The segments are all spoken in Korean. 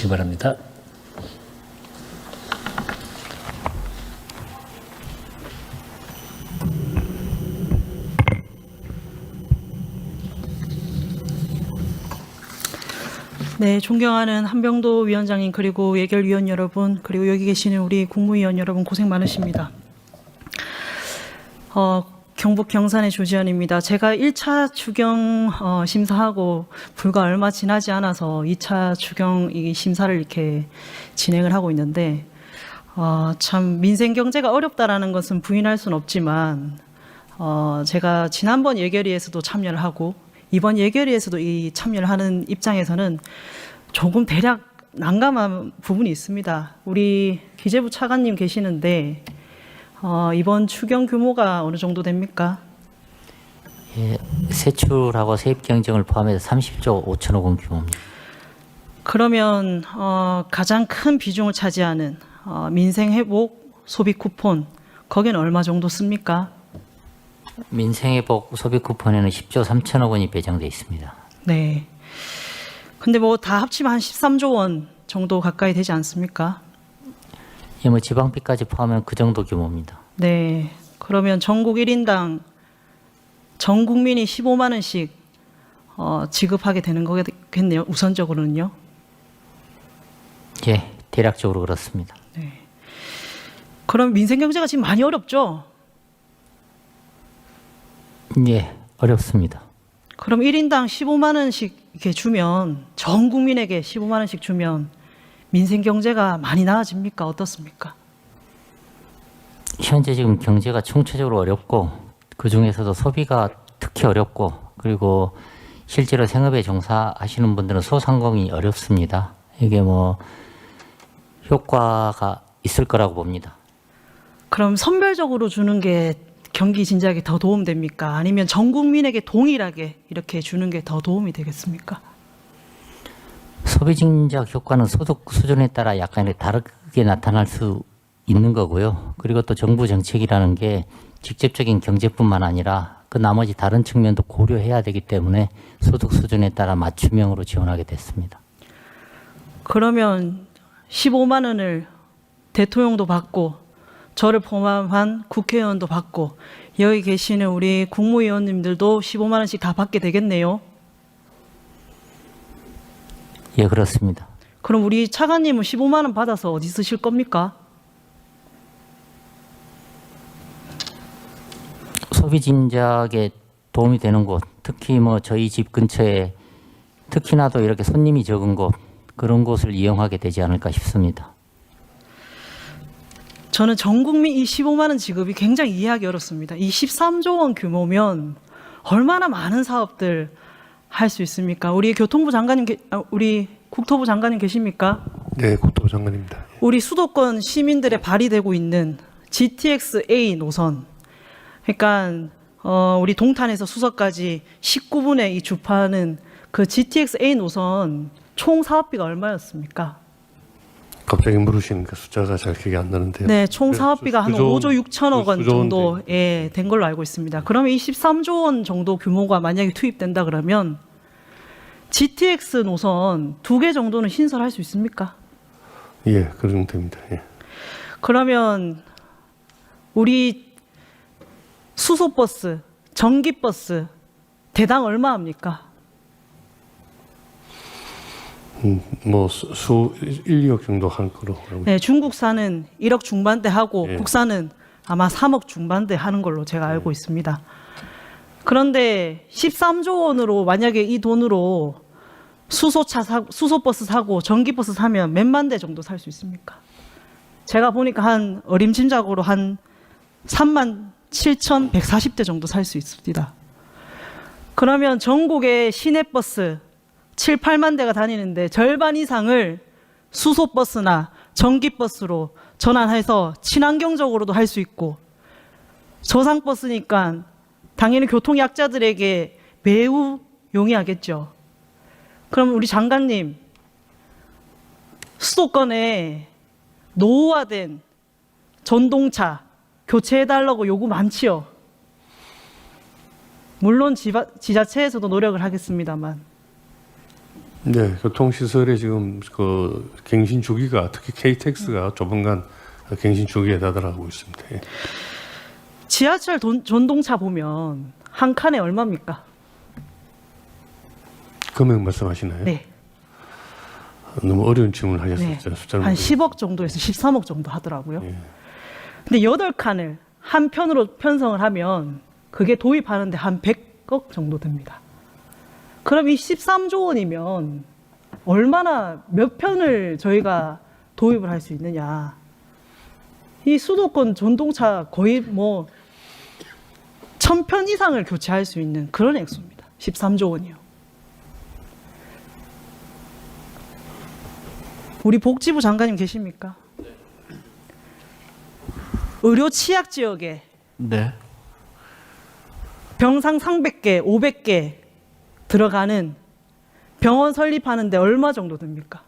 주시기 바랍니다. 네, 존경하는 한병도 위원장님, 그리고 예결위원 여러분, 그리고 여기 계시는 우리 국무위원 여러분, 고생 많으십니다. 경북 경산의 조지현입니다. 제가 1차 추경 심사하고 불과 얼마 지나지 않아서 2차 추경 심사를 이렇게 진행을 하고 있는데, 참 민생 경제가 어렵다라는 것은 부인할 수는 없지만, 제가 지난번 예결위에서도 참여를 하고 이번 예결위에서도 이 참여를 하는 입장에서는 조금 대략 난감한 부분이 있습니다. 우리 기재부 차관님 계시는데 이번 추경 규모가 어느 정도 됩니까? 예, 세출하고 세입 경쟁을 포함해서 30조 5천억 원 규모입니다. 그러면 가장 큰 비중을 차지하는 민생 회복 소비 쿠폰, 거기는 얼마 정도 씁니까? 민생회복 소비 쿠폰에는 10조 3천억 원이 배정돼 있습니다. 네. 근데 뭐 다 합치면 한 13조 원 정도 가까이 되지 않습니까? 예, 뭐 지방비까지 포함하면 그 정도 규모입니다. 네. 그러면 전국 1인당 전 국민이 15만 원씩 지급하게 되는 거겠네요. 우선적으로는요. 예, 대략적으로 그렇습니다. 네. 그럼 민생 경제가 지금 많이 어렵죠? 예, 어렵습니다. 그럼 1인당 15만 원씩 이렇게 주면, 전 국민에게 15만 원씩 주면 민생 경제가 많이 나아집니까? 어떻습니까? 현재 지금 경제가 총체적으로 어렵고 그 중에서도 소비가 특히 어렵고, 그리고 실제로 생업에 종사하시는 분들은 소상공인이 어렵습니다. 이게 뭐 효과가 있을 거라고 봅니다. 그럼 선별적으로 주는 게 경기 진작에 더 도움됩니까? 아니면 전 국민에게 동일하게 이렇게 주는 게 더 도움이 되겠습니까? 소비 진작 효과는 소득 수준에 따라 약간 다르게 나타날 수 있는 거고요. 그리고 또 정부 정책이라는 게 직접적인 경제뿐만 아니라 그 나머지 다른 측면도 고려해야 되기 때문에 소득 수준에 따라 맞춤형으로 지원하게 됐습니다. 그러면 15만 원을 대통령도 받고 저를 포함한 국회의원도 받고 여기 계시는 우리 국무위원님들도 15만 원씩 다 받게 되겠네요. 예, 그렇습니다. 그럼 우리 차관님은 15만 원 받아서 어디 쓰실 겁니까? 소비 진작에 도움이 되는 곳, 특히 뭐 저희 집 근처에 특히나도 이렇게 손님이 적은 곳, 그런 곳을 이용하게 되지 않을까 싶습니다. 저는 전 국민 이 15만 원 지급이 굉장히 이해하기 어렵습니다. 이 13조 원 규모면 얼마나 많은 사업들 할 수 있습니까? 우리 교통부 장관님, 우리 국토부 장관님 계십니까? 네, 국토부 장관입니다. 우리 수도권 시민들의 발휘되고 있는 GTX-A 노선, 그러니까 우리 동탄에서 수서까지 19분의 이 주파는 그 GTX-A 노선 총 사업비가 얼마였습니까? 갑자기 물으시니까 숫자가 잘 기억이 안 나는데요. 네, 총 사업비가 한 5조 6천억 원 정도 네. 된 걸로 알고 있습니다. 그러면 이 13조 원 정도 규모가 만약에 투입된다 그러면 GTX 노선 2개 정도는 신설할 수 있습니까? 예, 그 정도 됩니다. 예. 그러면 우리 수소버스, 전기버스 대당 얼마 합니까? 뭐 수 1, 2억 정도 할 거로 알고 네, 중국산은 1억 중반대 하고 예. 국산은 아마 3억 중반대 하는 걸로 제가 알고 있습니다. 그런데 13조 원으로 만약에 이 돈으로 수소버스 사고 전기버스 사면 몇만 대 정도 살 수 있습니까? 제가 보니까 한 어림짐작으로 한 37,140대 정도 살 수 있습니다. 그러면 전국의 시내버스 7, 8만 대가 다니는데 절반 이상을 수소버스나 전기버스로 전환해서 친환경적으로도 할 수 있고, 저상버스니까 당연히 교통약자들에게 매우 용이하겠죠. 그럼 우리 장관님, 수도권에 노후화된 전동차 교체해달라고 요구 많지요. 물론 지자체에서도 노력을 하겠습니다만 네, 교통시설에 지금 그 갱신 주기가 특히 KTX가 조만간 갱신 주기에 다다르고 있습니다. 예. 지하철 전동차 보면 한 칸에 얼마입니까? 금액 말씀하시나요? 네. 너무 어려운 질문을 네. 하셨었죠. 숫자를 한 모르겠어요. 10억 정도에서 13억 정도 하더라고요. 예. 근데 8칸을 한 편으로 편성을 하면 그게 도입하는데 한 100억 정도 듭니다. 그럼 이 13조 원이면 얼마나 몇 편을 저희가 도입을 할 수 있느냐. 이 수도권 전동차 거의 뭐 1000편 이상을 교체할 수 있는 그런 액수입니다. 13조 원이요. 우리 복지부 장관님 계십니까? 의료 취약 지역에 네. 병상 300개, 500개 들어가는 병원 설립하는데 얼마 정도 듭니까?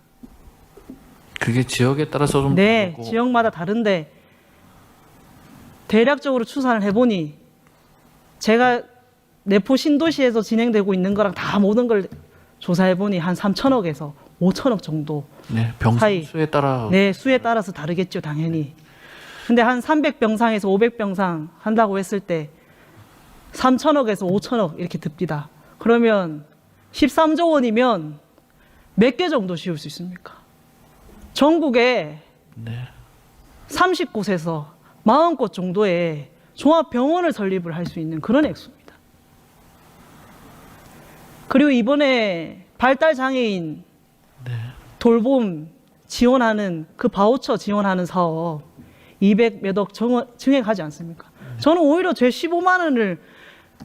그게 지역에 따라서 좀 네, 다르고 지역마다 다른데 대략적으로 추산을 해보니 제가 내포 신도시에서 진행되고 있는 거랑 다 모든 걸 조사해보니 한 3천억에서 5천억 정도. 네, 병상 사이. 수에 따라 네, 수에 따라서 다르겠죠, 당연히. 근데 한 300병상에서 500병상 한다고 했을 때 3천억에서 5천억 이렇게 듭니다. 그러면 13조 원이면 몇 개 정도 지을 수 있습니까? 전국에 네. 30곳에서 40곳 정도의 종합병원을 설립을 할 수 있는 그런 액수입니다. 그리고 이번에 발달장애인 네. 돌봄 지원하는 그 바우처 지원하는 사업 200 몇 억 증액하지 않습니까? 저는 오히려 제 15만 원을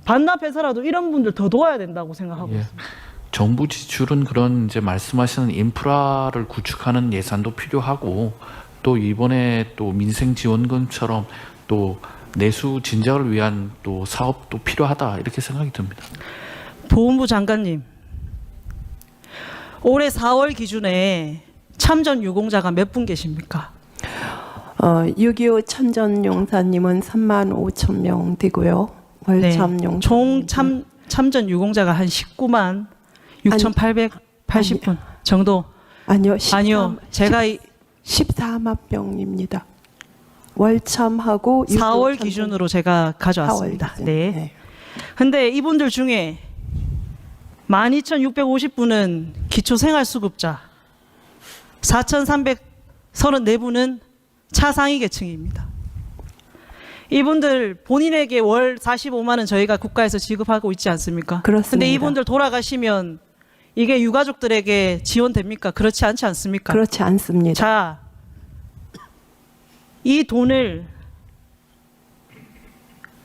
반납해서라도 이런 분들 더 도와야 된다고 생각하고 예. 있습니다. 정부 지출은 그런 이제 말씀하시는 인프라를 구축하는 예산도 필요하고 또 이번에 또 민생 지원금처럼 또 내수 진작을 위한 또 사업도 필요하다 이렇게 생각이 듭니다. 보훈부 장관님, 올해 4월 기준에 참전 유공자가 몇 분 계십니까? 6.25 천전용사님은 35,000명 되고요. 월참 용사 총 참전 유공자가 한 19만 6,880분 정도. 아니요. 아니요, 제가 14만 명입니다. 월참하고 4월 기준으로 제가 가져왔습니다. 4월 기준. 네. 근데 이분들 중에 12,650분은 기초생활수급자, 4,334분은 차상위 계층입니다. 이분들 본인에게 월 45만 원 저희가 국가에서 지급하고 있지 않습니까? 그렇습니다. 근데 이분들 돌아가시면 이게 유가족들에게 지원됩니까? 그렇지 않지 않습니까? 그렇지 않습니다. 자, 이 돈을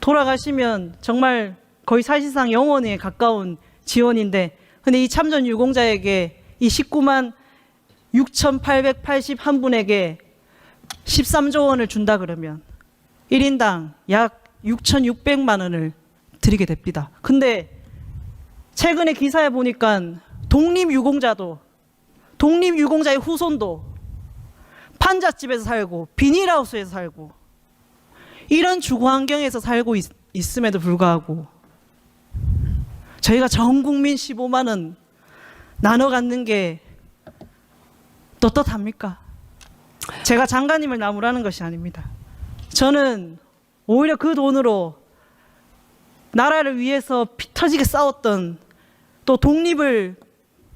돌아가시면 정말 거의 사실상 영원에 가까운 지원인데, 근데 이 참전 유공자에게 이 19만 6,881분에게 13조 원을 준다 그러면 1인당 약 6,600만 원을 드리게 됩니다. 근데 최근에 기사에 보니까 독립유공자의 후손도 판잣집에서 살고 비닐하우스에서 살고 이런 주거 환경에서 살고 있음에도 불구하고 저희가 전 국민 15만 원 나눠 갖는 게 떳떳합니까? 제가 장관님을 나무라는 것이 아닙니다. 저는 오히려 그 돈으로 나라를 위해서 피 터지게 싸웠던, 또 독립을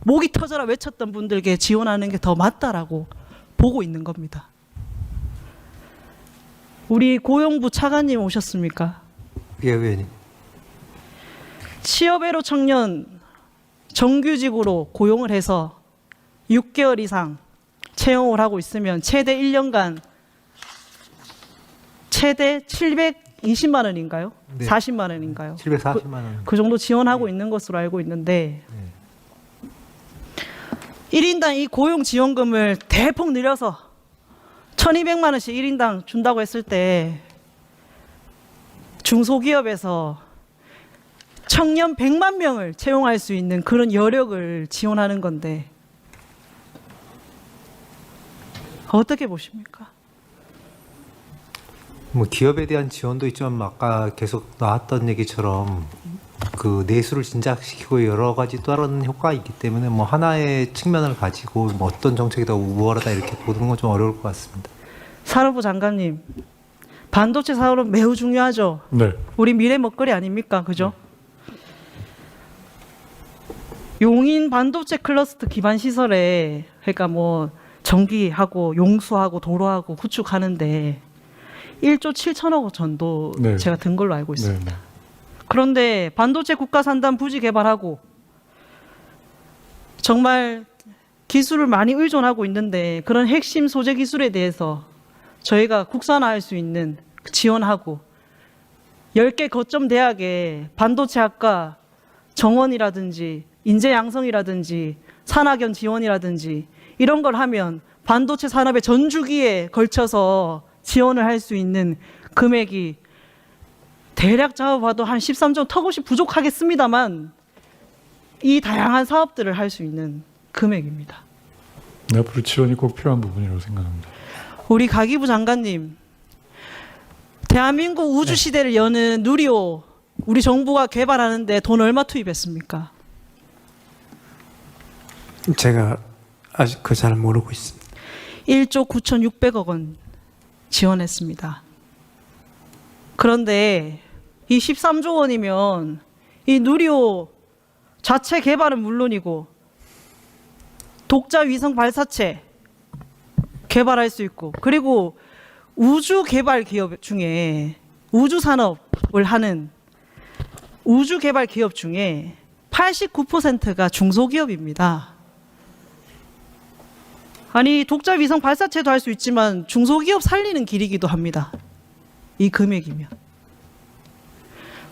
목이 터져라 외쳤던 분들께 지원하는 게 더 맞다라고 보고 있는 겁니다. 우리 고용부 차관님 오셨습니까? 예, 의원님. 취업애로 청년 정규직으로 고용을 해서 6개월 이상 채용을 하고 있으면 최대 1년간 최대 720만 원인가요? 네. 40만 원인가요? 740만 원. 그 정도 지원하고 있는 것으로 알고 있는데 1인당 이 고용지원금을 대폭 늘려서 1,200만 원씩 1인당 준다고 했을 때 중소기업에서 청년 100만 명을 채용할 수 있는 그런 여력을 지원하는 건데 어떻게 보십니까? 뭐 기업에 대한 지원도 있지만 아까 계속 나왔던 얘기처럼 그 내수를 진작시키고 여러 가지 또 다른 효과가 있기 때문에 뭐 하나의 측면을 가지고 뭐 어떤 정책이 더 우월하다 이렇게 보는 건 좀 어려울 것 같습니다. 산업부 장관님, 반도체 산업은 매우 중요하죠. 네. 우리 미래 먹거리 아닙니까? 그죠? 용인 반도체 클러스터 기반 시설에 그러니까 뭐 전기하고 용수하고 도로하고 구축하는데 1조 7천억 원 정도 네. 제가 든 걸로 알고 있습니다. 네. 그런데 반도체 국가산단 부지 개발하고 정말 기술을 많이 의존하고 있는데 그런 핵심 소재 기술에 대해서 저희가 국산화할 수 있는 지원하고 10개 거점 대학에 반도체학과 정원이라든지 인재 양성이라든지 산학연 지원이라든지 이런 걸 하면 반도체 산업의 전 주기에 걸쳐서 지원을 할 수 있는 금액이 대략 잡아봐도 한 13조 턱없이 부족하겠습니다만 이 다양한 사업들을 할 수 있는 금액입니다. 네, 앞으로 지원이 꼭 필요한 부분이라고 생각합니다. 우리 가기부 장관님, 대한민국 우주 시대를 여는 누리호 우리 정부가 개발하는데 돈 얼마 투입했습니까? 제가 아직 그 잘 모르고 있습니다. 1조 9,600억 원 지원했습니다. 그런데 이 13조 원이면 이 누리호 자체 개발은 물론이고 독자 위성 발사체 개발할 수 있고 그리고 우주 개발 기업 중에 우주 산업을 하는 우주 개발 기업 중에 89%가 중소기업입니다. 아니 독자 위성 발사체도 할 수 있지만 중소기업 살리는 길이기도 합니다. 이 금액이면.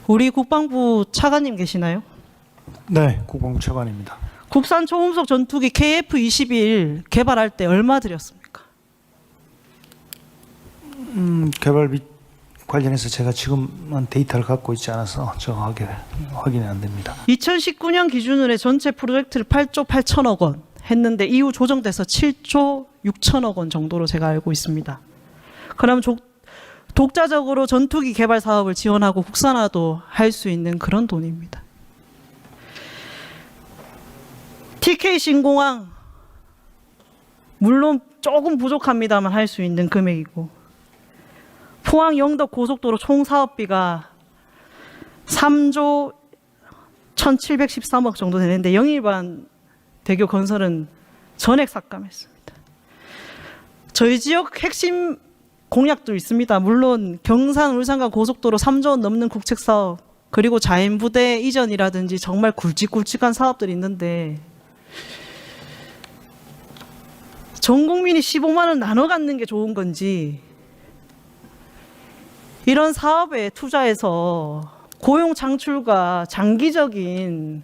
우리 국방부 차관님 계시나요? 네, 국방부 차관입니다. 국산 초음속 전투기 KF-21 개발할 때 얼마 들였습니까? 개발비 관련해서 제가 지금은 데이터를 갖고 있지 않아서 정확하게 확인이 안 됩니다. 2019년 기준으로 해 전체 프로젝트를 8조 8천억 원 했는데 이후 조정돼서 7조 6천억 원 정도로 제가 알고 있습니다. 그럼 독자적으로 전투기 개발 사업을 지원하고 국산화도 할 수 있는 그런 돈입니다. TK 신공항 물론 조금 부족합니다만 할 수 있는 금액이고 포항 영덕 고속도로 총 사업비가 3조 1,713억 정도 되는데 영일반 대교 건설은 전액 삭감했습니다. 저희 지역 핵심 공약도 있습니다. 물론 경산 울산간 고속도로 3조 원 넘는 국책 사업 그리고 자연부대 이전이라든지 정말 굵직굵직한 사업들이 있는데 전 국민이 15만 원 나눠 갖는 게 좋은 건지 이런 사업에 투자해서 고용 창출과 장기적인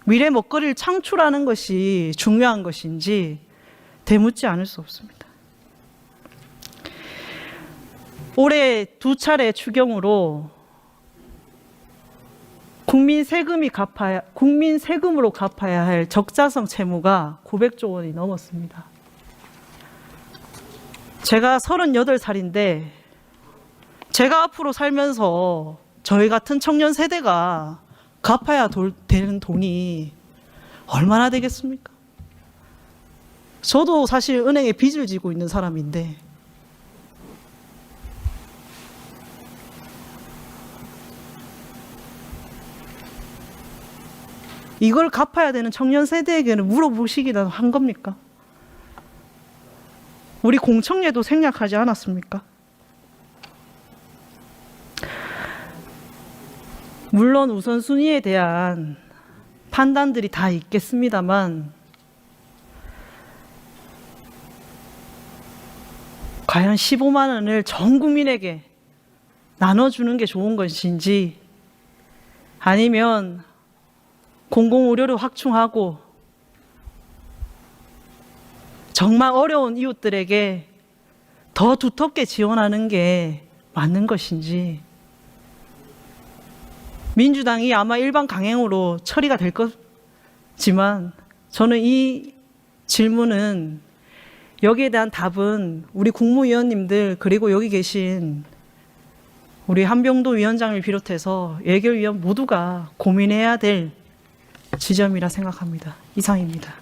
미래 먹거리를 창출하는 것이 중요한 것인지 되묻지 않을 수 없습니다. 올해 2차례 추경으로 국민 세금으로 갚아야 할 적자성 채무가 900조 원이 넘었습니다. 제가 38살인데 제가 앞으로 살면서 저희 같은 청년 세대가 갚아야 되는 돈이 얼마나 되겠습니까? 저도 사실 은행에 빚을 지고 있는 사람인데 이걸 갚아야 되는 청년 세대에게는 물어보시기라도 한 겁니까? 우리 공청회도 생략하지 않았습니까? 물론 우선순위에 대한 판단들이 다 있겠습니다만 과연 15만 원을 전 국민에게 나눠주는 게 좋은 것인지 아니면 공공의료를 확충하고 정말 어려운 이웃들에게 더 두텁게 지원하는 게 맞는 것인지 민주당이 아마 일반 강행으로 처리가 될 거지만 저는 이 질문은 여기에 대한 답은 우리 국무위원님들 그리고 여기 계신 우리 한병도 위원장을 비롯해서 예결위원 모두가 고민해야 될 지점이라 생각합니다. 이상입니다.